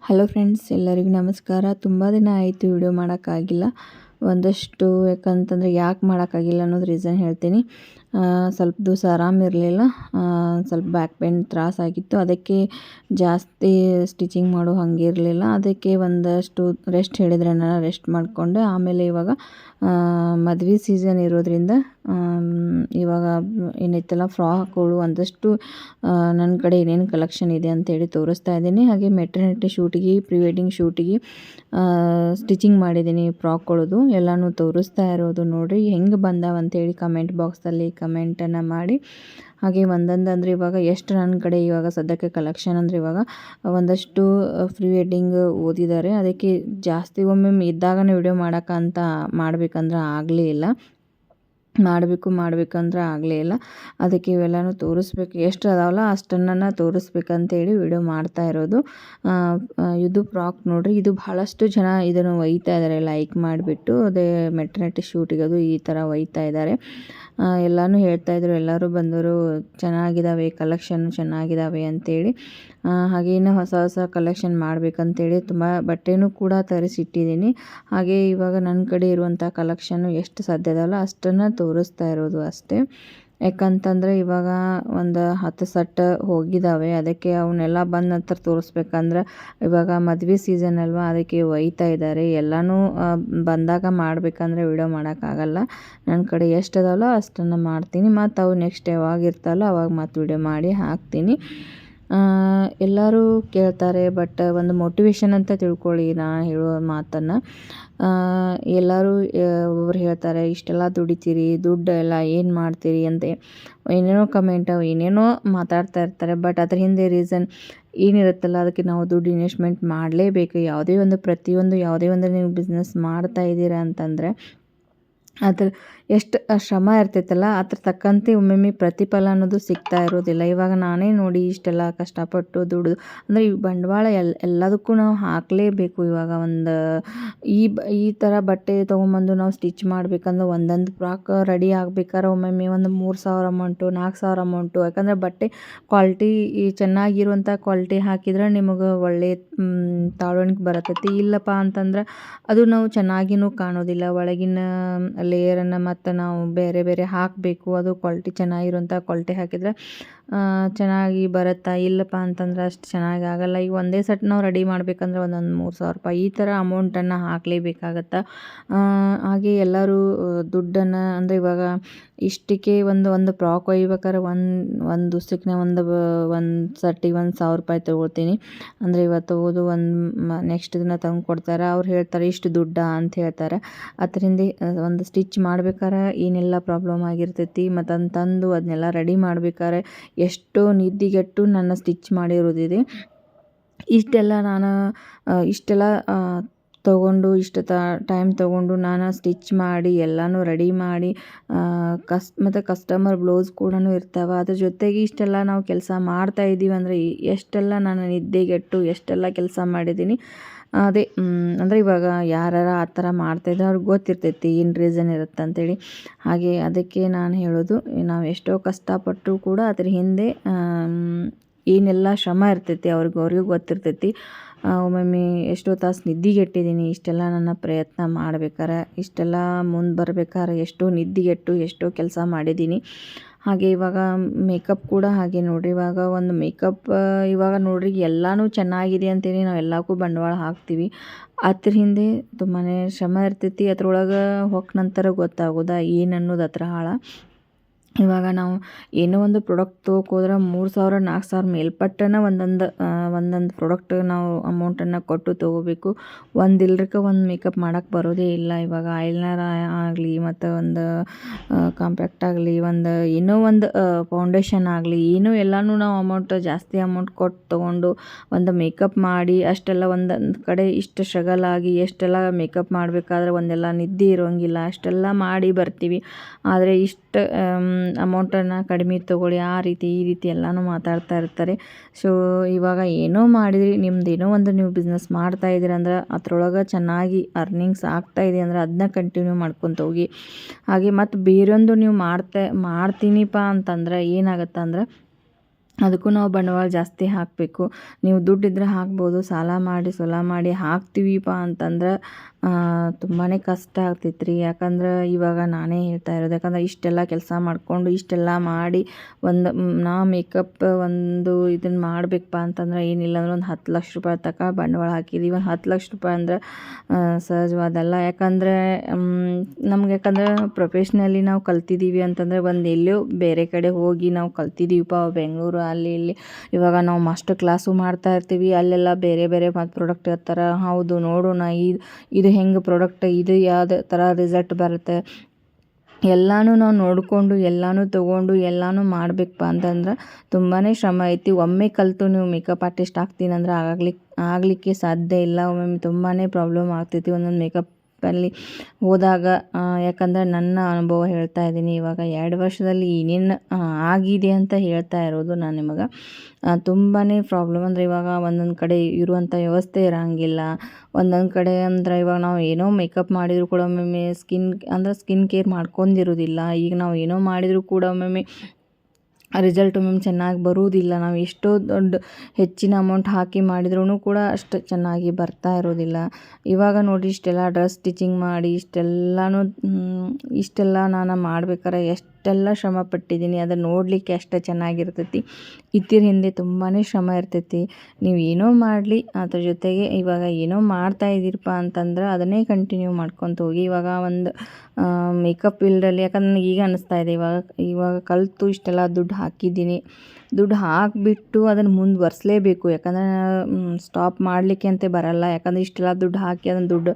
Hello friends, ಎಲ್ಲರಿಗೂ ನಮಸ್ಕಾರ. ತುಂಬ ದಿನ ಆಯಿತು ವಿಡಿಯೋ ಮಾಡೋಕ್ಕಾಗಿಲ್ಲ. ಒಂದಷ್ಟು ಯಾಕಂತಂದರೆ ಯಾಕೆ ಮಾಡೋಕ್ಕಾಗಿಲ್ಲ ಅನ್ನೋದು ರೀಸನ್ ಹೇಳ್ತೀನಿ. ಸ್ವಲ್ಪ ದಿವಸ ಆರಾಮಿರಲಿಲ್ಲ. ಸ್ವಲ್ಪ ಬ್ಯಾಕ್ ಪೇನ್ ತ್ರಾಸಾಗಿತ್ತು. ಅದಕ್ಕೆ ಜಾಸ್ತಿ ಸ್ಟಿಚಿಂಗ್ ಮಾಡೋ ಹಾಗಿರಲಿಲ್ಲ. ಅದಕ್ಕೆ ಒಂದಷ್ಟು ರೆಸ್ಟ್ ಹೇಳಿದರೆ ನಾನು ರೆಸ್ಟ್ ಮಾಡಿಕೊಂಡೆ. ಆಮೇಲೆ ಇವಾಗ ಮದುವೆ ಸೀಸನ್ ಇರೋದ್ರಿಂದ ಇವಾಗ ಏನೈತಲ್ಲ ಫ್ರಾಕ್ಗಳು ಒಂದಷ್ಟು ನನ್ನ ಕಡೆ ಏನೇನು ಕಲೆಕ್ಷನ್ ಇದೆ ಅಂತೇಳಿ ತೋರಿಸ್ತಾ ಇದ್ದೀನಿ. ಹಾಗೆ ಮೆಟರ್ನಿಟಿ ಶೂಟಿಗೆ, ಪ್ರೀ ವೆಡ್ಡಿಂಗ್ ಶೂಟಿಗೆ ಸ್ಟಿಚಿಂಗ್ ಮಾಡಿದ್ದೀನಿ ಫ್ರಾಕ್ಗಳದು ಎಲ್ಲನೂ ತೋರಿಸ್ತಾ ಇರೋದು. ನೋಡಿರಿ ಹೆಂಗೆ ಬಂದಾವ ಅಂತೇಳಿ ಕಮೆಂಟ್ ಬಾಕ್ಸಲ್ಲಿ ಕಮೆಂಟನ್ನು ಮಾಡಿ. ಹಾಗೆ ಒಂದೊಂದು ಅಂದರೆ ಇವಾಗ ಎಷ್ಟು ನನ್ನ ಕಡೆ ಇವಾಗ ಸದ್ಯಕ್ಕೆ ಕಲೆಕ್ಷನ್ ಅಂದರೆ ಇವಾಗ ಒಂದಷ್ಟು ಪ್ರೀ ವೆಡ್ಡಿಂಗ್ ಓದಿದ್ದಾರೆ. ಅದಕ್ಕೆ ಜಾಸ್ತಿ ಒಮ್ಮೆ ಇದ್ದಾಗನೇ ವಿಡಿಯೋ ಮಾಡೋಕ್ಕಂತ ಮಾಡಬೇಕಂದ್ರೆ ಆಗಲೇ ಇಲ್ಲ. ಮಾಡಬೇಕಂದ್ರೆ ಆಗಲೇ ಇಲ್ಲ. ಅದಕ್ಕೆ ಇವೆಲ್ಲನೂ ತೋರಿಸ್ಬೇಕು, ಎಷ್ಟು ಅದಾವಲ್ಲ ಅಷ್ಟನ್ನು ತೋರಿಸ್ಬೇಕಂತೇಳಿ ವಿಡಿಯೋ ಮಾಡ್ತಾ ಇರೋದು. ಇದು ಫ್ರಾಕ್ ನೋಡಿರಿ, ಇದು ಬಹಳಷ್ಟು ಜನ ಇದನ್ನು ಒಯ್ತಾ ಇದ್ದಾರೆ ಲೈಕ್ ಮಾಡಿಬಿಟ್ಟು. ಅದೇ ಮೆಟರ್ನಿಟಿ ಶೂಟಿಗೆ ಅದು ಈ ಥರ ಒಯ್ತಾ ಇದ್ದಾರೆ. ಎಲ್ಲನೂ ಹೇಳ್ತಾಯಿದ್ರು, ಎಲ್ಲರೂ ಬಂದವರು ಚೆನ್ನಾಗಿದ್ದಾವೆ, ಕಲೆಕ್ಷನ್ ಚೆನ್ನಾಗಿದ್ದಾವೆ ಅಂತೇಳಿ. ಹಾಗೆ ಇನ್ನು ಹೊಸ ಹೊಸ ಕಲೆಕ್ಷನ್ ಮಾಡಬೇಕಂತೇಳಿ ತುಂಬ ಬಟ್ಟೆನೂ ಕೂಡ ತರಿಸಿಟ್ಟಿದ್ದೀನಿ. ಹಾಗೆ ಇವಾಗ ನನ್ನ ಕಡೆ ಇರುವಂಥ ಕಲೆಕ್ಷನ್ನು ಎಷ್ಟು ಸಾಧ್ಯ ಇದಲ್ಲ ಅಷ್ಟನ್ನು ತೋರಿಸ್ತಾ ಇರೋದು ಅಷ್ಟೇ. ಯಾಕಂತಂದರೆ ಇವಾಗ ಒಂದು 10 ಸೆಟ್ ಹೋಗಿದ್ದಾವೆ. ಅದಕ್ಕೆ ಅವನ್ನೆಲ್ಲ ಬಂದ ನಂತರ ತೋರಿಸ್ಬೇಕಂದ್ರೆ ಇವಾಗ ಮದುವೆ ಸೀಸನ್ ಅಲ್ವಾ, ಅದಕ್ಕೆ ಒಯ್ತಾ ಇದ್ದಾರೆ. ಎಲ್ಲನೂ ಬಂದಾಗ ಮಾಡಬೇಕಂದ್ರೆ ವಿಡಿಯೋ ಮಾಡೋಕ್ಕಾಗಲ್ಲ. ನನ್ನ ಕಡೆ ಎಷ್ಟು ಅದಾವಲ್ಲ ಅಷ್ಟನ್ನು ಮಾಡ್ತೀನಿ. ಮತ್ತು ಅವು ನೆಕ್ಸ್ಟ್ ಯಾವಾಗ ಇರ್ತಲ್ಲ ಅವಾಗ ಮತ್ತು ವಿಡಿಯೋ ಮಾಡಿ ಹಾಕ್ತೀನಿ. ಎಲ್ಲರೂ ಕೇಳ್ತಾರೆ, ಬಟ್ ಒಂದು ಮೋಟಿವೇಶನ್ ಅಂತ ತಿಳ್ಕೊಳ್ಳಿ ನಾ ಹೇಳೋ ಮಾತನ್ನು. ಎಲ್ಲರೂ ಒಬ್ಬರು ಹೇಳ್ತಾರೆ, ಇಷ್ಟೆಲ್ಲ ದುಡಿತೀರಿ, ದುಡ್ಡು ಎಲ್ಲ ಏನು ಮಾಡ್ತೀರಿ ಅಂತ ಏನೇನೋ ಕಮೆಂಟ್ ಏನೇನೋ ಮಾತಾಡ್ತಾ ಇರ್ತಾರೆ. ಬಟ್ ಅದ್ರ ಹಿಂದೆ ರೀಸನ್ ಏನಿರುತ್ತಲ್ಲ, ಅದಕ್ಕೆ ನಾವು ದುಡ್ಡು ಇನ್ವೆಸ್ಟ್ಮೆಂಟ್ ಮಾಡಲೇಬೇಕು. ಯಾವುದೇ ಒಂದು ನೀವು ಬಿಸ್ನೆಸ್ ಮಾಡ್ತಾ ಇದ್ದೀರಾ ಅಂತಂದರೆ ಅದ್ರ ಎಷ್ಟು ಶ್ರಮ ಇರ್ತೈತಲ್ಲ ಅದ್ರ ತಕ್ಕಂತೆ ಒಮ್ಮೊಮ್ಮೆ ಪ್ರತಿಫಲ ಅನ್ನೋದು ಸಿಗ್ತಾ ಇರೋದಿಲ್ಲ. ಇವಾಗ ನಾನೇ ನೋಡಿ ಇಷ್ಟೆಲ್ಲ ಕಷ್ಟಪಟ್ಟು ದುಡಿದು ಅಂದರೆ ಈ ಬಂಡವಾಳ ಎಲ್ಲದಕ್ಕೂ ನಾವು ಹಾಕಲೇಬೇಕು. ಇವಾಗ ಒಂದು ಈ ಥರ ಬಟ್ಟೆ ತೊಗೊಂಬಂದು ನಾವು ಸ್ಟಿಚ್ ಮಾಡಬೇಕಂದ್ರೆ ಒಂದೊಂದು ಫ್ರಾಕ್ ರೆಡಿ ಆಗ್ಬೇಕಾದ್ರೆ ಒಮ್ಮೊಮ್ಮೆ ಒಂದು 3,000 ಅಮೌಂಟು, 4,000 ಅಮೌಂಟು. ಯಾಕಂದರೆ ಬಟ್ಟೆ ಕ್ವಾಲಿಟಿ ಚೆನ್ನಾಗಿರುವಂಥ ಕ್ವಾಲಿಟಿ ಹಾಕಿದ್ರೆ ನಿಮಗೆ ಒಳ್ಳೆ ತಾಳ್ವಣಿಗೆ ಬರತೈತಿ. ಇಲ್ಲಪ್ಪ ಅಂತಂದ್ರೆ ಅದು ನಾವು ಚೆನ್ನಾಗಿನೂ ಕಾಣೋದಿಲ್ಲ. ಒಳಗಿನ ಲೇಯರನ್ನು ಮತ್ತು ನಾವು ಬೇರೆ ಬೇರೆ ಹಾಕಬೇಕು. ಅದು ಕ್ವಾಲಿಟಿ ಚೆನ್ನಾಗಿರುವಂಥ ಕ್ವಾಲಿಟಿ ಹಾಕಿದರೆ ಚೆನ್ನಾಗಿ ಬರುತ್ತಾ, ಇಲ್ಲಪ್ಪ ಅಂತಂದ್ರೆ ಅಷ್ಟು ಚೆನ್ನಾಗಿ ಆಗೋಲ್ಲ. ಈಗ ಒಂದೇ ಸೆಟ್ ನಾವು ರೆಡಿ ಮಾಡಬೇಕಂದ್ರೆ ಒಂದೊಂದು 3,000 ರೂಪಾಯಿ ಈ ಥರ ಅಮೌಂಟನ್ನು ಹಾಕಲೇಬೇಕಾಗತ್ತೆ. ಹಾಗೆ ಎಲ್ಲರೂ ದುಡ್ಡನ್ನು ಅಂದರೆ ಇವಾಗ ಇಷ್ಟಕ್ಕೆ ಒಂದು ಫ್ರಾಕ್ ಒಯ್ಬೇಕಾದ್ರೆ ಒಂದು ದಿವ್ಸಕ್ಕೆ ಒಂದು ಸೆಟ್ಟಿಗೆ 1,000 ರೂಪಾಯಿ ತೊಗೊಳ್ತೀನಿ. ಅಂದರೆ ಇವತ್ತು ಹೋಗೋದು ನೆಕ್ಸ್ಟ್ ದಿನ ತಂದು ಕೊಡ್ತಾರೆ. ಅವ್ರು ಹೇಳ್ತಾರೆ ಇಷ್ಟು ದುಡ್ಡಾ ಅಂತ ಹೇಳ್ತಾರೆ. ಅದರಿಂದ ಒಂದು ಸ್ಟಿಚ್ ಮಾಡ್ಬೇಕಾದ್ರೆ ಏನೆಲ್ಲ ಪ್ರಾಬ್ಲಮ್ ಆಗಿರ್ತೈತಿ, ಮತ್ತು ಅದನ್ನ ತಂದು ಅದನ್ನೆಲ್ಲ ರೆಡಿ ಮಾಡ್ಬೇಕಾದ್ರೆ ಎಷ್ಟೋ ನಿದ್ದೆಗೆಟ್ಟು ನನ್ನ ಸ್ಟಿಚ್ ಮಾಡಿರೋದಿದೆ. ಇಷ್ಟೆಲ್ಲ ತೊಗೊಂಡು ಇಷ್ಟು ಟೈಮ್ ತೊಗೊಂಡು ನಾನು ಸ್ಟಿಚ್ ಮಾಡಿ ಎಲ್ಲನೂ ರೆಡಿ ಮಾಡಿ ಮತ್ತು ಕಸ್ಟಮರ್ ಬ್ಲೌಸ್ ಕೂಡ ಇರ್ತಾವೆ. ಅದ್ರ ಜೊತೆಗೆ ಇಷ್ಟೆಲ್ಲ ನಾವು ಕೆಲಸ ಮಾಡ್ತಾಯಿದ್ದೀವಿ ಅಂದರೆ ಎಷ್ಟೆಲ್ಲ ನಾನು ನಿದ್ದೆಗೆಟ್ಟು ಎಷ್ಟೆಲ್ಲ ಕೆಲಸ ಮಾಡಿದ್ದೀನಿ. ಅದೇ ಅಂದರೆ ಇವಾಗ ಯಾರು ಆ ಥರ ಮಾಡ್ತಾಯಿದ್ರೆ ಅವ್ರಿಗೆ ಗೊತ್ತಿರ್ತೈತಿ ಏನು ರೀಸನ್ ಇರುತ್ತೆ ಅಂತೇಳಿ. ಹಾಗೆ ಅದಕ್ಕೆ ನಾನು ಹೇಳೋದು, ನಾವು ಎಷ್ಟೋ ಕಷ್ಟಪಟ್ಟರೂ ಕೂಡ ಅದ್ರ ಹಿಂದೆ ಏನೆಲ್ಲ ಶ್ರಮ ಇರ್ತೈತಿ ಅವ್ರಿಗೂ ಗೊತ್ತಿರ್ತೈತಿ. ಒಮ್ಮೊಮ್ಮೆ ಎಷ್ಟೋ ತಾಸು ನಿದ್ದೆಗೆಟ್ಟಿದ್ದೀನಿ ಇಷ್ಟೆಲ್ಲ ನನ್ನ ಪ್ರಯತ್ನ ಮಾಡ್ಬೇಕಾರೆ. ಇಷ್ಟೆಲ್ಲ ಮುಂದೆ ಬರ್ಬೇಕಾದ್ರೆ ಎಷ್ಟೋ ನಿದ್ದೆಗೆಟ್ಟು ಎಷ್ಟೋ ಕೆಲಸ ಮಾಡಿದ್ದೀನಿ. ಹಾಗೆ ಇವಾಗ ಮೇಕಪ್ ಕೂಡ ಹಾಗೆ ನೋಡಿರಿ, ಇವಾಗ ಒಂದು ಮೇಕಪ್ ಇವಾಗ ನೋಡಿರಿ ಎಲ್ಲನೂ ಚೆನ್ನಾಗಿದೆ ಅಂತೇಳಿ ನಾವು ಎಲ್ಲಕ್ಕೂ ಬಂಡವಾಳ ಹಾಕ್ತೀವಿ. ಅದ್ರ ಹಿಂದೆ ತುಂಬಾ ಶ್ರಮ ಇರ್ತೈತಿ. ಅದ್ರೊಳಗೆ ಹೊಕ್ಕ ನಂತರ ಗೊತ್ತಾಗೋದ ಏನು ಅನ್ನೋದು ಅದ್ರ ಆಳ. ಇವಾಗ ನಾವು ಏನೋ ಒಂದು ಪ್ರಾಡಕ್ಟ್ ತೊಗೋದ್ರೆ 3,000 4,000 ಮೇಲ್ಪಟ್ಟನ ಒಂದೊಂದು ಪ್ರಾಡಕ್ಟ್ ನಾವು ಅಮೌಂಟನ್ನು ಕೊಟ್ಟು ತೊಗೋಬೇಕು. ಇಲ್ಲರಕ್ಕೆ ಒಂದು ಮೇಕಪ್ ಮಾಡೋಕ್ಕೆ ಬರೋದೇ ಇಲ್ಲ. ಇವಾಗ ಐಲೈನರ್ ಆಗಲಿ, ಮತ್ತು ಒಂದು ಕಾಂಪ್ಯಾಕ್ಟ್ ಆಗಲಿ, ಏನೋ ಒಂದು ಫೌಂಡೇಶನ್ ಆಗಲಿ, ಏನೋ ಎಲ್ಲನೂ ನಾವು ಜಾಸ್ತಿ ಅಮೌಂಟ್ ಕೊಟ್ಟು ತೊಗೊಂಡು ಒಂದು ಮೇಕಪ್ ಮಾಡಿ ಅಷ್ಟೆಲ್ಲ ಒಂದೊಂದು ಕಡೆ ಇಷ್ಟು ಸ್ಟ್ರಗಲ್ ಆಗಿ ಎಷ್ಟೆಲ್ಲ ಮೇಕಪ್ ಮಾಡಬೇಕಾದ್ರೆ ಒಂದೆಲ್ಲ ನಿದ್ದೆ ಇರೋಂಗಿಲ್ಲ. ಅಷ್ಟೆಲ್ಲ ಮಾಡಿ ಬರ್ತೀವಿ. ಆದರೆ ಇಷ್ಟು ಅಮೌಂಟನ್ನು ಕಡಿಮೆ ತೊಗೊಳ್ಳಿ, ಈ ರೀತಿ ಎಲ್ಲನೂ ಮಾತಾಡ್ತಾ ಇರ್ತಾರೆ. ಸೊ ಇವಾಗ ಏನೋ ಮಾಡಿದ್ರಿ, ನಿಮ್ದು ಏನೋ ಒಂದು ನೀವು ಬಿಸ್ನೆಸ್ ಮಾಡ್ತಾ ಇದ್ದೀರಂದ್ರೆ ಅದ್ರೊಳಗೆ ಚೆನ್ನಾಗಿ ಅರ್ನಿಂಗ್ಸ್ ಆಗ್ತಾಯಿದೆ ಅಂದರೆ ಅದನ್ನ ಕಂಟಿನ್ಯೂ ಮಾಡ್ಕೊತ ಹೋಗಿ. ಹಾಗೆ ಮತ್ತು ಬೇರೊಂದು ನೀವು ಮಾಡ್ತೀನಿಪ್ಪ ಅಂತಂದ್ರೆ ಏನಾಗುತ್ತೆ ಅಂದ್ರೆ ಅದಕ್ಕೂ ನಾವು ಬಂಡವಾಳ ಜಾಸ್ತಿ ಹಾಕಬೇಕು. ನೀವು ದುಡ್ಡಿದ್ರೆ ಹಾಕ್ಬೋದು, ಸಾಲ ಮಾಡಿ ಸೊಲ ಮಾಡಿ ಹಾಕ್ತೀವಿಪ್ಪ ಅಂತಂದ್ರೆ ತುಂಬಾ ಕಷ್ಟ ಆಗ್ತೈತೆ ರೀ. ಯಾಕಂದ್ರೆ ಇವಾಗ ನಾನೇ ಹೇಳ್ತಾ ಇರೋದು, ಯಾಕಂದ್ರೆ ಇಷ್ಟೆಲ್ಲ ಕೆಲಸ ಮಾಡಿಕೊಂಡು ಇಷ್ಟೆಲ್ಲ ಮಾಡಿ ನಾವು ಮೇಕಪ್ ಒಂದು ಇದನ್ನು ಮಾಡಬೇಕಪ್ಪ ಅಂತಂದ್ರೆ ಏನಿಲ್ಲ ಅಂದ್ರೆ ಒಂದು 10 ಲಕ್ಷ ರೂಪಾಯಿ ತನಕ ಬಂಡವಾಳ ಹಾಕಿದ್ದೀವಿ. ಒಂದು 10 ಲಕ್ಷ ರೂಪಾಯಿ ಅಂದ್ರೆ ಸಹಜವಾದಲ್ಲ. ಯಾಕಂದರೆ ಯಾಕಂದ್ರೆ ಪ್ರೊಫೆಷ್ನಲಿ ನಾವು ಕಲ್ತಿದ್ದೀವಿ ಅಂತಂದರೆ ಒಂದು ಎಲ್ಲೋ ಬೇರೆ ಕಡೆ ಹೋಗಿ ನಾವು ಕಲ್ತಿದ್ದೀವಪ್ಪ, ಬೆಂಗಳೂರು ಅಲ್ಲಿ ಇಲ್ಲಿ. ಇವಾಗ ನಾವು ಮಾಸ್ಟರ್ ಕ್ಲಾಸು ಮಾಡ್ತಾ ಇರ್ತೀವಿ, ಅಲ್ಲೆಲ್ಲ ಬೇರೆ ಬೇರೆ ಮತ್ತು ಪ್ರಾಡಕ್ಟ್ ಹೇಳ್ತಾರೆ. ಹೌದು ನೋಡೋಣ, ಇದು ಹೆಂಗೆ ಪ್ರಾಡಕ್ಟ್, ಇದು ಯಾವ್ದು ಥರ ರಿಸಲ್ಟ್ ಬರುತ್ತೆ ಎಲ್ಲನೂ ನಾವು ನೋಡಿಕೊಂಡು ಎಲ್ಲನೂ ತೊಗೊಂಡು ಎಲ್ಲನೂ ಮಾಡಬೇಕಪ್ಪ ಅಂತಂದ್ರೆ ತುಂಬಾ ಶ್ರಮ ಐತಿ. ಒಮ್ಮೆ ಕಲಿತು ನೀವು ಮೇಕಪ್ ಆರ್ಟಿಸ್ಟ್ ಆಗ್ತೀನಿ ಅಂದ್ರೆ ಆಗಲಿಕ್ಕೆ ಸಾಧ್ಯ ಇಲ್ಲ. ಒಮ್ಮೊಮ್ಮೆ ತುಂಬಾ ಪ್ರಾಬ್ಲಮ್ ಆಗ್ತೈತಿ ಒಂದೊಂದು ಮೇಕಪ್ಪಲ್ಲಿ ಹೋದಾಗ. ಯಾಕಂದರೆ ನನ್ನ ಅನುಭವ ಹೇಳ್ತಾ ಇದ್ದೀನಿ. ಇವಾಗ 2 ವರ್ಷದಲ್ಲಿ ಏನೇನು ಆಗಿದೆ ಅಂತ ಹೇಳ್ತಾ ಇರೋದು ನಾನು ನಿಮಗೆ. ತುಂಬಾ ಪ್ರಾಬ್ಲಮ್ ಅಂದರೆ ಇವಾಗ ಒಂದೊಂದು ಕಡೆ ಇರುವಂಥ ವ್ಯವಸ್ಥೆ ಇರೋಂಗಿಲ್ಲ. ಒಂದೊಂದು ಕಡೆ ಅಂದ್ರೆ ಇವಾಗ ನಾವು ಏನೋ ಮೇಕಪ್ ಮಾಡಿದರೂ ಕೂಡ ಒಮ್ಮೊಮ್ಮೆ ಸ್ಕಿನ್ ಕೇರ್ ಮಾಡ್ಕೊಂಡಿರೋದಿಲ್ಲ. ಈಗ ನಾವು ಏನೋ ಮಾಡಿದರೂ ಕೂಡ ಒಮ್ಮೊಮ್ಮೆ ರಿಸಲ್ಟ್ ಒಮ್ಮೊಮ್ಮೆ ಚೆನ್ನಾಗಿ ಬರುವುದಿಲ್ಲ. ನಾವು ಎಷ್ಟೋ ದೊಡ್ಡ ಹೆಚ್ಚಿನ ಅಮೌಂಟ್ ಹಾಕಿ ಮಾಡಿದ್ರೂ ಕೂಡ ಅಷ್ಟು ಚೆನ್ನಾಗಿ ಬರ್ತಾ ಇರೋದಿಲ್ಲ. ಇವಾಗ ನೋಡಿ ಇಷ್ಟೆಲ್ಲ ಡ್ರೆಸ್ ಸ್ಟಿಚಿಂಗ್ ಮಾಡಿ ಇಷ್ಟೆಲ್ಲ ನಾನು ಮಾಡ್ಬೇಕಾರೆ ಎಷ್ಟೆಲ್ಲ ಶ್ರಮ ಪಟ್ಟಿದ್ದೀನಿ. ಅದನ್ನು ನೋಡಲಿಕ್ಕೆ ಅಷ್ಟು ಚೆನ್ನಾಗಿರ್ತೈತಿ. ಇದ್ರ ಹಿಂದೆ ತುಂಬಾ ಶ್ರಮ ಇರ್ತೈತಿ. ನೀವು ಏನೋ ಮಾಡಲಿ ಅದ್ರ ಜೊತೆಗೆ ಇವಾಗ ಏನೋ ಮಾಡ್ತಾ ಇದ್ದೀರಪ್ಪ ಅಂತಂದ್ರೆ ಅದನ್ನೇ ಕಂಟಿನ್ಯೂ ಮಾಡ್ಕೊತ ಹೋಗಿ. ಇವಾಗ ಒಂದು ಮೇಕಪ್ ಫೀಲ್ಡಲ್ಲಿ ಯಾಕಂದ್ರೆ ನನಗೆ ಈಗ ಅನ್ನಿಸ್ತಾ ಇದೆ, ಇವಾಗ ಕಲಿತು ಇಷ್ಟೆಲ್ಲ ದುಡ್ಡು ಹಾಕಿದ್ದೀನಿ, ದುಡ್ಡು ಹಾಕಿಬಿಟ್ಟು ಅದನ್ನು ಮುಂದುವರಿಸಲೇಬೇಕು. ಯಾಕಂದರೆ ಸ್ಟಾಪ್ ಮಾಡಲಿಕ್ಕೆ ಅಂತ ಬರಲ್ಲ. ಯಾಕಂದರೆ ಇಷ್ಟೆಲ್ಲ ದುಡ್ಡು ಹಾಕಿ ಅದನ್ನು ದುಡ್ಡು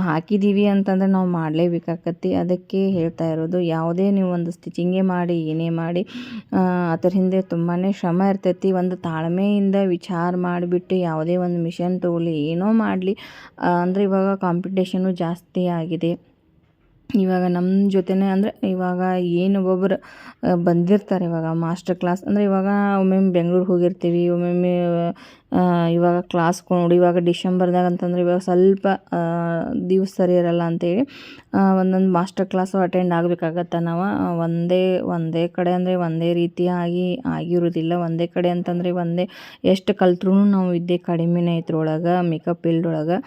ಹಾಕಿದ್ದೀವಿ ಅಂತಂದರೆ ನಾವು ಮಾಡಲೇಬೇಕಾಗತ್ತೆ. ಅದಕ್ಕೆ ಹೇಳ್ತಾ ಇರೋದು, ಯಾವುದೇ ನೀವು ಒಂದು ಸ್ಟಿಚಿಂಗೇ ಮಾಡಿ ಏನೇ ಮಾಡಿ ಅದ್ರ ಹಿಂದೆ ತುಂಬಾ ಶ್ರಮ ಇರ್ತೈತಿ. ಒಂದು ತಾಳ್ಮೆಯಿಂದ ವಿಚಾರ ಮಾಡಿಬಿಟ್ಟು ಯಾವುದೇ ಒಂದು ಮಿಷನ್ ತೊಗೊಳ್ಳಿ, ಏನೋ ಮಾಡಲಿ ಅಂದರೆ ಇವಾಗ ಕಾಂಪಿಟೇಷನು ಜಾಸ್ತಿ ಆಗಿದೆ. ಇವಾಗ ನಮ್ಮ ಜೊತೆನೇ ಅಂದರೆ ಇವಾಗ ಏನು ಒಬ್ಬೊಬ್ಬರು ಬಂದಿರ್ತಾರೆ ಇವಾಗ ಮಾಸ್ಟರ್ ಕ್ಲಾಸ್ ಅಂದರೆ ಇವಾಗ ಒಮ್ಮೊಮ್ಮೆ ಬೆಂಗ್ಳೂರಿಗೆ ಹೋಗಿರ್ತೀವಿ, ಒಮ್ಮೊಮ್ಮೆ ಇವಾಗ ಕ್ಲಾಸ್ಗಳು ನೋಡಿ ಇವಾಗ ಡಿಸೆಂಬರ್ದಾಗ ಅಂತಂದರೆ ಇವಾಗ ಸ್ವಲ್ಪ ದಿವಸ ಸರಿ ಇರಲ್ಲ ಅಂತೇಳಿ ಒಂದೊಂದು ಮಾಸ್ಟರ್ ಕ್ಲಾಸು ಅಟೆಂಡ್ ಆಗಬೇಕಾಗತ್ತೆ. ನಾವು ಒಂದೇ ಕಡೆ ಅಂದರೆ ಒಂದೇ ರೀತಿಯಾಗಿ ಆಗಿರೋದಿಲ್ಲ. ಒಂದೇ ಕಡೆ ಅಂತಂದರೆ ಎಷ್ಟು ಕಲ್ತ್ರೂ ನಾವು ವಿದ್ಯೆ ಕಡಿಮೆನೇ ಇದ್ರೊಳಗೆ ಮೇಕಪ್ ಫೀಲ್ಡ್ ಒಳಗೆ.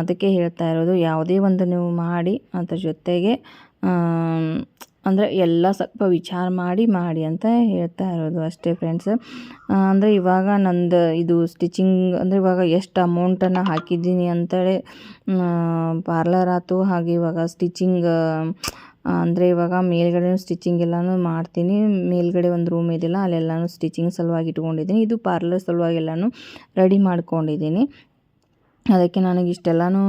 ಅದಕ್ಕೆ ಹೇಳ್ತಾ ಇರೋದು, ಯಾವುದೇ ಒಂದು ನೀವು ಮಾಡಿ ಅದ್ರ ಜೊತೆಗೆ ಅಂದರೆ ಎಲ್ಲ ಸ್ವಲ್ಪ ವಿಚಾರ ಮಾಡಿ ಅಂತ ಹೇಳ್ತಾ ಇರೋದು ಅಷ್ಟೇ ಫ್ರೆಂಡ್ಸ್. ಅಂದರೆ ಇವಾಗ ನಂದು ಇದು ಸ್ಟಿಚಿಂಗ್ ಅಂದರೆ ಇವಾಗ ಎಷ್ಟು ಅಮೌಂಟನ್ನು ಹಾಕಿದ್ದೀನಿ ಅಂತೇಳಿ ಪಾರ್ಲರ್ ಆಯ್ತು, ಹಾಗೆ ಇವಾಗ ಸ್ಟಿಚಿಂಗ್ ಅಂದರೆ ಇವಾಗ ಮೇಲ್ಗಡೆ ಸ್ಟಿಚಿಂಗ್ ಎಲ್ಲನೂ ಮಾಡ್ತೀನಿ. ಮೇಲ್ಗಡೆ ಒಂದು ರೂಮ್ ಇದೆಯಲ್ಲ ಅಲ್ಲೆಲ್ಲನೂ ಸ್ಟಿಚಿಂಗ್ ಸಲುವಾಗಿ ಇಟ್ಕೊಂಡಿದ್ದೀನಿ. ಇದು ಪಾರ್ಲರ್ ಸಲುವಾಗಿ ಎಲ್ಲನೂ ರೆಡಿ ಮಾಡ್ಕೊಂಡಿದ್ದೀನಿ. ಅದಕ್ಕೆ ನನಗೆ ಇಷ್ಟೆಲ್ಲನೂ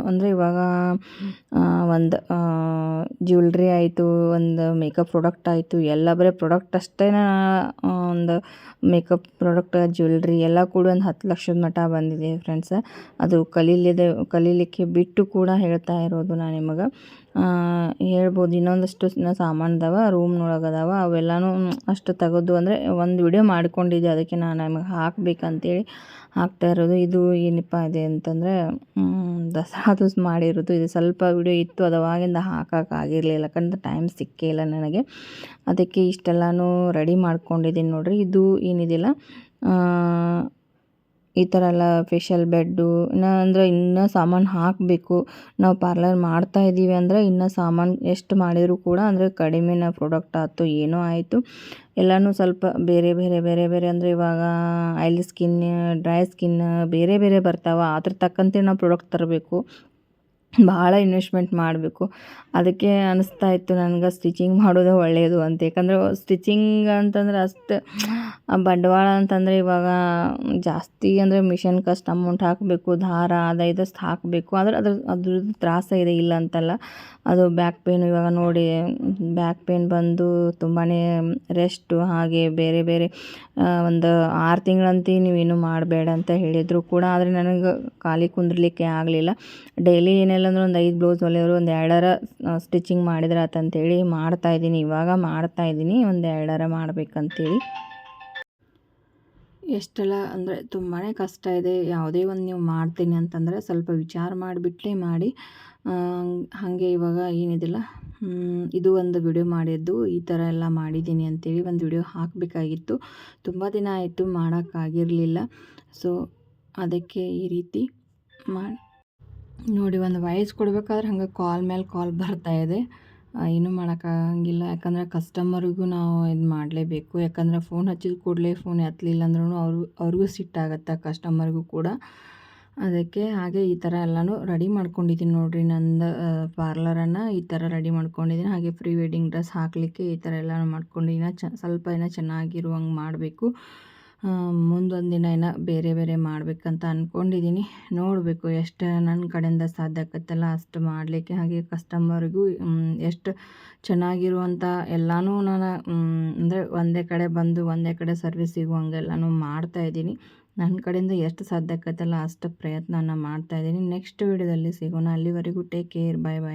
ಅಂದರೆ ಇವಾಗ ಒಂದು ಜ್ಯುವೆಲ್ರಿ ಆಯಿತು, ಒಂದು ಮೇಕಪ್ ಪ್ರಾಡಕ್ಟ್ ಆಯಿತು, ಎಲ್ಲ ಬರೀ ಪ್ರಾಡಕ್ಟ್ ಅಷ್ಟೇ. ಒಂದು ಮೇಕಪ್ ಪ್ರಾಡಕ್ಟ್, ಜ್ಯುವೆಲ್ರಿ ಎಲ್ಲ ಕೂಡ ಒಂದು 10 ಲಕ್ಷದ ಮಟ್ಟ ಬಂದಿದೆ ಫ್ರೆಂಡ್ಸ್. ಅದು ಕಲೀಲಿಕ್ಕೆ ಬಿಟ್ಟು ಕೂಡ ಹೇಳ್ತಾ ಇರೋದು ನಾನು ನಿಮಗೆ. ಹೇಳ್ಬೋದು ಇನ್ನೊಂದಷ್ಟು ಸಾಮಾನು ಅದಾವ ರೂಮ್ನೊಳಗೆ ಅದಾವ, ಅವೆಲ್ಲನೂ ಅಷ್ಟು ತೆಗೆದು ಅಂದರೆ ಒಂದು ವಿಡಿಯೋ ಮಾಡ್ಕೊಂಡಿದ್ದೆ. ಅದಕ್ಕೆ ನಾನು ನಿಮಗೆ ಹಾಕಬೇಕಂತೇಳಿ ಹಾಕ್ತಾ ಇರೋದು. ಇದು ಏನಪ್ಪ ಇದೆ ಅಂತಂದರೆ ದಸರಾದು ಮಾಡಿರೋದು. ಇದು ಸ್ವಲ್ಪ ವಿಡಿಯೋ ಇತ್ತು, ಅದು ಅವಾಗಿಂದ ಹಾಕೋಕ್ಕಾಗಿರಲಿಲ್ಲ, ಯಾಕಂದ್ರೆ ಟೈಮ್ ಸಿಕ್ಕೇ ಇಲ್ಲ ನನಗೆ. ಅದಕ್ಕೆ ಇಷ್ಟೆಲ್ಲನೂ ರೆಡಿ ಮಾಡ್ಕೊಂಡಿದ್ದೀನಿ ನೋಡಿರಿ. ಇದು ಏನಿದೆಯಲ್ಲ ಈ ಥರ ಎಲ್ಲ ಫೇಶಿಯಲ್ ಬೆಡ್ಡು ಇನ್ನೂ ಸಾಮಾನು ಹಾಕಬೇಕು. ನಾವು ಪಾರ್ಲರ್ ಮಾಡ್ತಾ ಇದ್ದೀವಿ ಅಂದರೆ ಇನ್ನೂ ಸಾಮಾನು ಎಷ್ಟು ಮಾಡಿದರೂ ಕೂಡ ಅಂದರೆ ಕಡಿಮೆನ ಪ್ರಾಡಕ್ಟ್ ಆಯ್ತು ಏನೋ ಆಯಿತು ಎಲ್ಲನೂ ಸ್ವಲ್ಪ ಬೇರೆ ಅಂದರೆ ಇವಾಗ ಆಯಿಲಿ ಸ್ಕಿನ್, ಡ್ರೈ ಸ್ಕಿನ್ ಬೇರೆ ಬರ್ತಾವೆ. ಅದ್ರ ತಕ್ಕಂತೆ ನಾವು ಪ್ರಾಡಕ್ಟ್ ತರಬೇಕು, ಭಾಳ ಇನ್ವೆಸ್ಟ್ಮೆಂಟ್ ಮಾಡಬೇಕು. ಅದಕ್ಕೆ ಅನ್ನಿಸ್ತಾ ಇತ್ತು ನನಗೆ ಸ್ಟಿಚಿಂಗ್ ಮಾಡೋದು ಒಳ್ಳೆಯದು ಅಂತ. ಯಾಕಂದರೆ ಸ್ಟಿಚಿಂಗ್ ಅಂತಂದ್ರೆ ಅಷ್ಟು ಬಂಡವಾಳ ಅಂತಂದರೆ ಇವಾಗ ಜಾಸ್ತಿ ಅಂದರೆ ಮಿಷನ್ಗೆ ಅಷ್ಟು ಅಮೌಂಟ್ ಹಾಕಬೇಕು, ದಾರ ಇದಷ್ಟು ಹಾಕಬೇಕು. ಆದರೆ ಅದ್ರದ್ದು ತ್ರಾಸ ಇದೆ, ಇಲ್ಲ ಅಂತಲ್ಲ. ಅದು ಬ್ಯಾಕ್ ಪೇನ್, ಇವಾಗ ನೋಡಿ ಬ್ಯಾಕ್ ಪೇನ್ ಬಂದು ತುಂಬಾ ರೆಸ್ಟು, ಹಾಗೆ ಬೇರೆ ಒಂದು 6 ತಿಂಗಳಂತೂ ನೀವೇನು ಮಾಡಬೇಡ ಅಂತ ಹೇಳಿದರು ಕೂಡ. ಆದರೆ ನನಗೆ ಖಾಲಿ ಕುಂದ್ರಲಿಕ್ಕೆ ಆಗಲಿಲ್ಲ. ಡೈಲಿ ಏನೆಲ್ಲ ಅಂದ್ರೆ ಒಂದು 5 ಬ್ಲೌಸ್ ಹೊಲಿಯೋರು ಒಂದು 2 ಸ್ಟಿಚಿಂಗ್ ಮಾಡಿದ್ರೆ ಆತಂತೇಳಿ ಮಾಡ್ತಾಯಿದ್ದೀನಿ. ಇವಾಗ ಮಾಡ್ತಾಯಿದ್ದೀನಿ, ಒಂದು 2 ಮಾಡಬೇಕಂತೇಳಿ. ಎಷ್ಟೆಲ್ಲ ಅಂದರೆ ತುಂಬಾ ಕಷ್ಟ ಇದೆ. ಯಾವುದೇ ಒಂದು ನೀವು ಮಾಡ್ತೀನಿ ಅಂತಂದರೆ ಸ್ವಲ್ಪ ವಿಚಾರ ಮಾಡಿಬಿಟ್ಟೇ ಮಾಡಿ. ಹಾಗೆ ಇವಾಗ ಏನಿದಿಲ್ಲ, ಇದು ಒಂದು ವಿಡಿಯೋ ಮಾಡಿದ್ದು ಈ ಥರ ಎಲ್ಲ ಮಾಡಿದ್ದೀನಿ ಅಂತೇಳಿ ಒಂದು ವಿಡಿಯೋ ಹಾಕಬೇಕಾಗಿತ್ತು. ತುಂಬ ದಿನ ಆಯಿತು ಮಾಡೋಕ್ಕಾಗಿರಲಿಲ್ಲ. ಸೊ ಅದಕ್ಕೆ ಈ ರೀತಿ ಮಾಡಿ ನೋಡಿ. ಒಂದು ವಾಯ್ಸ್ ಕೊಡಬೇಕಾದ್ರೆ ಹಂಗೆ ಕಾಲ್ ಮೇಲೆ ಕಾಲ್ ಬರ್ತಾಯಿದೆ. ಏನೂ ಮಾಡೋಕ್ಕಾಗಂಗಿಲ್ಲ. ಯಾಕಂದರೆ ಕಸ್ಟಮರಿಗೂ ನಾವು ಇದು ಮಾಡಲೇಬೇಕು. ಯಾಕಂದರೆ ಫೋನ್ ಹಚ್ಚಿದ ಕೂಡಲೇ ಫೋನ್ ಎತ್ತಲಿಲ್ಲ ಅಂದ್ರೂ ಅವ್ರಿಗೂ ಸಿಟ್ಟಾಗತ್ತೆ, ಕಸ್ಟಮರ್ಗೂ ಕೂಡ. ಅದಕ್ಕೆ ಹಾಗೆ ಈ ಥರ ಎಲ್ಲನೂ ರೆಡಿ ಮಾಡ್ಕೊಂಡಿದ್ದೀನಿ ನೋಡಿರಿ. ನಂದು ಪಾರ್ಲರನ್ನು ಈ ಥರ ರೆಡಿ ಮಾಡ್ಕೊಂಡಿದ್ದೀನಿ. ಹಾಗೆ ಪ್ರೀ ವೆಡ್ಡಿಂಗ್ ಡ್ರೆಸ್ ಹಾಕಲಿಕ್ಕೆ ಈ ಥರ ಎಲ್ಲನೂ ಮಾಡ್ಕೊಂಡಿದ್ದೀನಿ. ಸ್ವಲ್ಪ ಏನೋ ಚೆನ್ನಾಗಿರುವಂಗೆ ಮಾಡಬೇಕು. ಮುಂದೊಂದು ದಿನ ಏನೋ ಬೇರೆ ಬೇರೆ ಮಾಡಬೇಕಂತ ಅಂದ್ಕೊಂಡಿದ್ದೀನಿ. ನೋಡಬೇಕು ಎಷ್ಟು ನನ್ನ ಕಡೆಯಿಂದ ಸಾಧ್ಯ ಆಗುತ್ತಲ್ಲ ಅಷ್ಟು ಮಾಡಲಿಕ್ಕೆ. ಹಾಗೆ ಕಸ್ಟಮರ್ಗೂ ಎಷ್ಟು ಚೆನ್ನಾಗಿರುವಂಥ ಎಲ್ಲನೂ ನಾನು ಅಂದರೆ ಒಂದೇ ಕಡೆ ಬಂದು ಒಂದೇ ಕಡೆ ಸರ್ವಿಸ್ ಸಿಗುವಂಗೆಲ್ಲನೂ ಮಾಡ್ತಾಯಿದ್ದೀನಿ. ನನ್ನ ಕಡೆಯಿಂದ ಎಷ್ಟು ಸಾಧ್ಯ ಆಗುತ್ತಲ್ಲ ಅಷ್ಟು ಪ್ರಯತ್ನನ ಮಾಡ್ತಾಯಿದ್ದೀನಿ. ನೆಕ್ಸ್ಟ್ ವಿಡಿಯೋದಲ್ಲಿ ಸಿಗೋಣ. ಅಲ್ಲಿವರೆಗೂ ಟೇಕ್ ಕೇರ್. ಬಾಯ್ ಬಾಯ್.